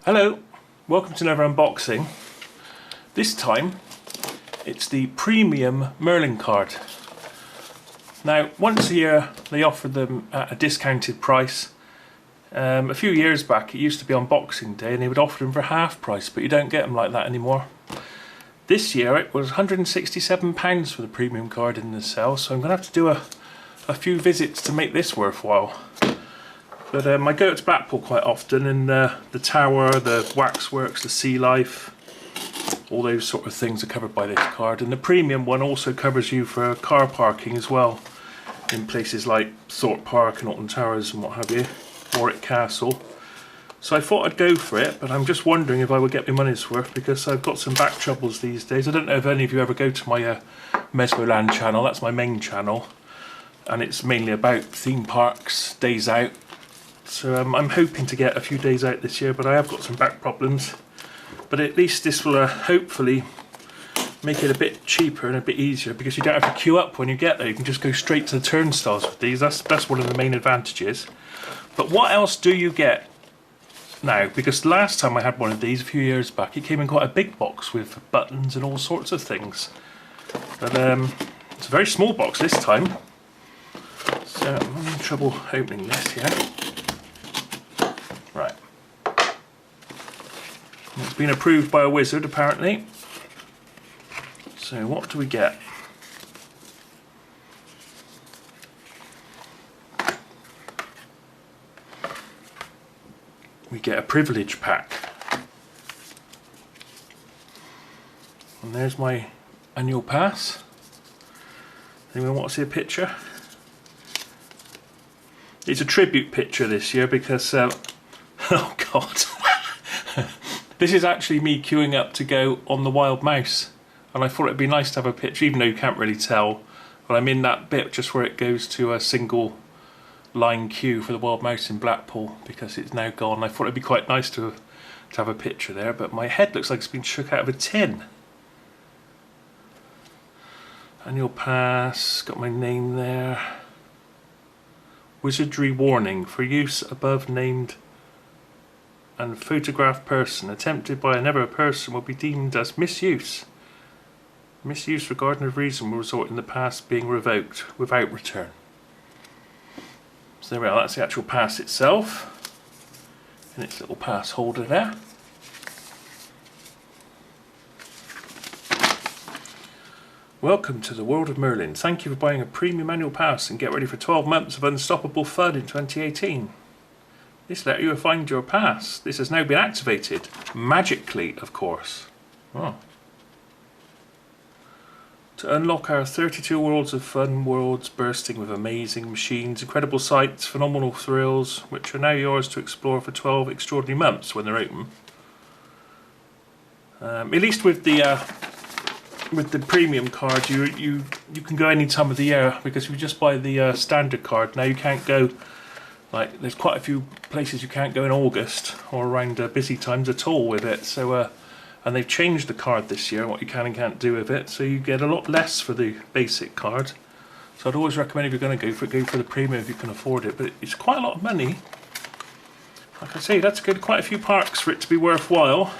Hello, welcome to another unboxing. This time it's the Premium Merlin card. Now once a year they offer them at a discounted price. A few years back it used to be on Boxing Day and they would offer them for half price, but you don't get them like that anymore. This year it was £167 for the premium card in the sale, so I'm going to have to do a few visits to make this worthwhile. But I go to Blackpool quite often, and the Tower, the Waxworks, the Sea Life, all those sort of things are covered by this card. And the premium one also covers you for car parking as well, in places like Thorpe Park and Alton Towers and what have you, Warwick Castle. So I thought I'd go for it, but I'm just wondering if I would get my money's worth, because I've got some back troubles these days. I don't know if any of you ever go to my LEGOLAND channel. That's my main channel, and it's mainly about theme parks, days out. So I'm hoping to get a few days out this year, but I have got some back problems. But at least this will hopefully make it a bit cheaper and a bit easier, because you don't have to queue up when you get there. You can just go straight to the turnstiles with these. That's one of the main advantages. But what else do you get now? Because last time I had one of these a few years back, it came in quite a big box with buttons and all sorts of things. But it's a very small box this time. So I'm having trouble opening this here. Right. It's been approved by a wizard apparently. So what do we get? We get a privilege pack. And there's my annual pass. Anyone want to see a picture? It's a tribute picture this year because oh god. This is actually me queuing up to go on the Wild Mouse, and I thought it'd be nice to have a picture, even though you can't really tell, but I'm in that bit just where it goes to a single line queue for the Wild Mouse in Blackpool, because it's now gone. I thought it'd be quite nice to have a picture there, but my head looks like it's been shook out of a tin. Annual pass, got my name there. Wizardry warning: for use above named and photographed person attempted by another person will be deemed as misuse. Misuse regarding of reason will result in the pass being revoked without return. So there we are, that's the actual pass itself, in its little pass holder there. Welcome to the world of Merlin. Thank you for buying a premium annual pass and get ready for 12 months of unstoppable fun in 2018. This letter you will find your pass. This has now been activated. Magically, of course. Oh. To unlock our 32 worlds of fun, worlds bursting with amazing machines, incredible sights, phenomenal thrills, which are now yours to explore for 12 extraordinary months when they're open. At least with the premium card, you can go any time of the year, because if you just buy the standard card, now you can't go. Like, there's quite a few places you can't go in August or around busy times at all with it. So, and they've changed the card this year, what you can and can't do with it. So you get a lot less for the basic card. So I'd always recommend, if you're going to go for the premium if you can afford it. But it's quite a lot of money. Like I say, that's good. Quite a few parks for it to be worthwhile.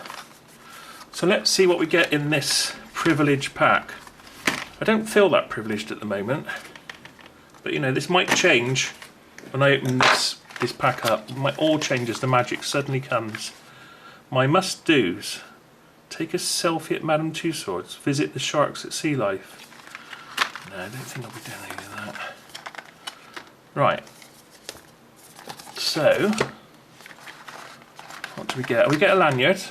So let's see what we get in this privilege pack. I don't feel that privileged at the moment, but you know, this might change. When I open this pack up, it might all change as the magic suddenly comes. My must-dos: take a selfie at Madame Tussauds, visit the sharks at Sea Life. No, I don't think I'll be doing any of that. Right. So, what do we get? We get a lanyard.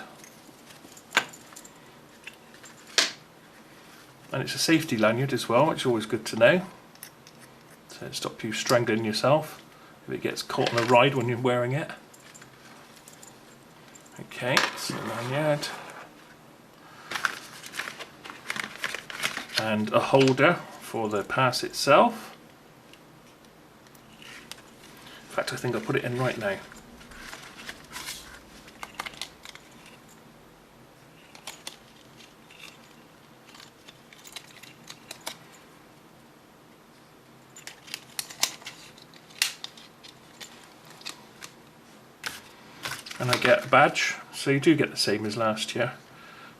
And it's a safety lanyard as well, which is always good to know. So it stops you strangling yourself if it gets caught on a ride when you're wearing it. Okay, so lanyard. And a holder for the pass itself. In fact, I think I'll put it in right now. And I get a badge, so you do get the same as last year.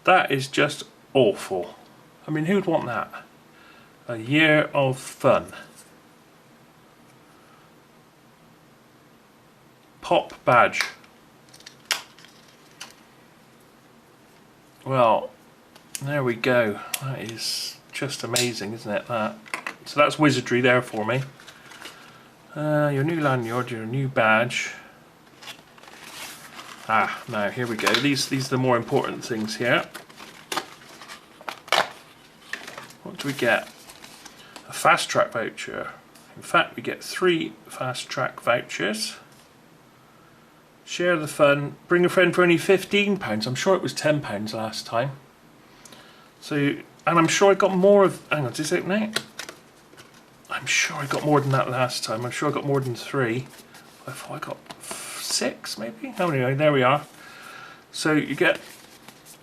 That is just awful. I mean, who'd want that? A year of fun. Pop badge. Well, there we go. That is just amazing, isn't it? That. So that's wizardry there for me. Your new lanyard, your new badge. Now here we go. These are the more important things here. What do we get? A Fastrack voucher. In fact, we get 3 Fastrack vouchers. Share the fun. Bring a friend for only £15. I'm sure it was £10 last time. So, and I'm sure I got more of. Hang on, is it now? I'm sure I got more than that last time. I'm sure I got more than 3. I thought I got 6 maybe. Anyway, there we are. So you get.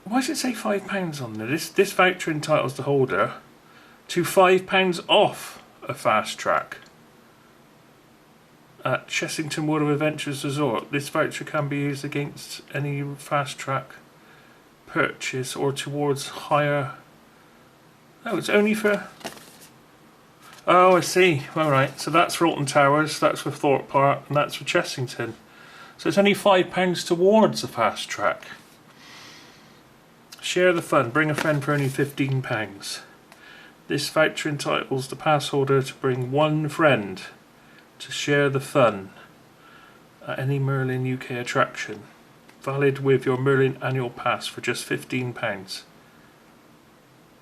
Why does it say £5 on there? This voucher entitles the holder to £5 off a Fastrack at Chessington Windsor Resort. This voucher can be used against any Fastrack purchase or towards higher. Oh, it's only for. Oh, I see. Alright, so that's for Alton Towers, that's for THORPE, and that's for Chessington. So it's only £5 towards a Fastrack. Share the fun. Bring a friend for only £15. This voucher entitles the pass holder to bring 1 friend to share the fun at any Merlin UK attraction. Valid with your Merlin Annual Pass for just £15.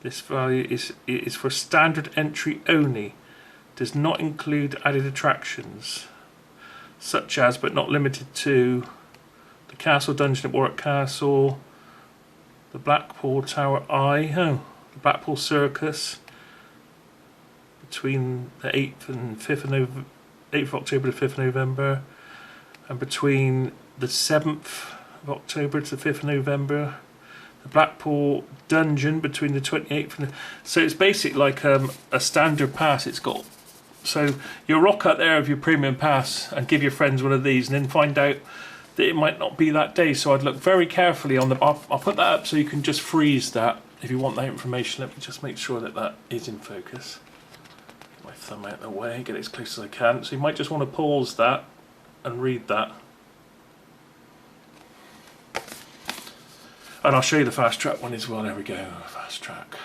This value is for standard entry only. Does not include added attractions, such as but not limited to the Castle Dungeon at Warwick Castle, the Blackpool Tower Eye, the Blackpool Circus, between the 8th and 5th of 8th of October to 5th of November, and between the 7th of October to the 5th of November, the Blackpool Dungeon between the 28th and so it's basically like a standard pass. It's got, so you'll rock out there with your premium pass and give your friends one of these and then find out that it might not be that day. So I'd look very carefully on the, I'll put that up so you can just freeze that if you want that information. Let me just make sure that that is in focus. Get my thumb out of the way, get it as close as I can. So you might just want to pause that and read that. And I'll show you the Fastrack one as well. There we go, Fastrack.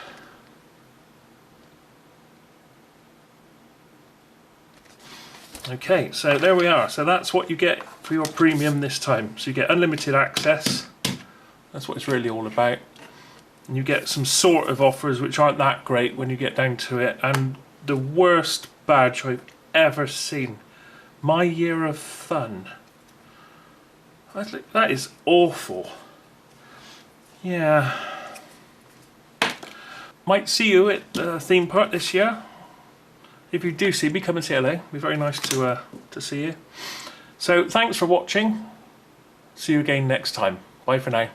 Okay, so there we are. So that's what you get for your premium this time. So you get unlimited access. That's what it's really all about. And you get some sort of offers which aren't that great when you get down to it. And the worst badge I've ever seen. My year of fun. That is awful. Yeah. Might see you at the theme park this year. If you do see me, come and say hello. It'd be very nice to see you. So thanks for watching. See you again next time. Bye for now.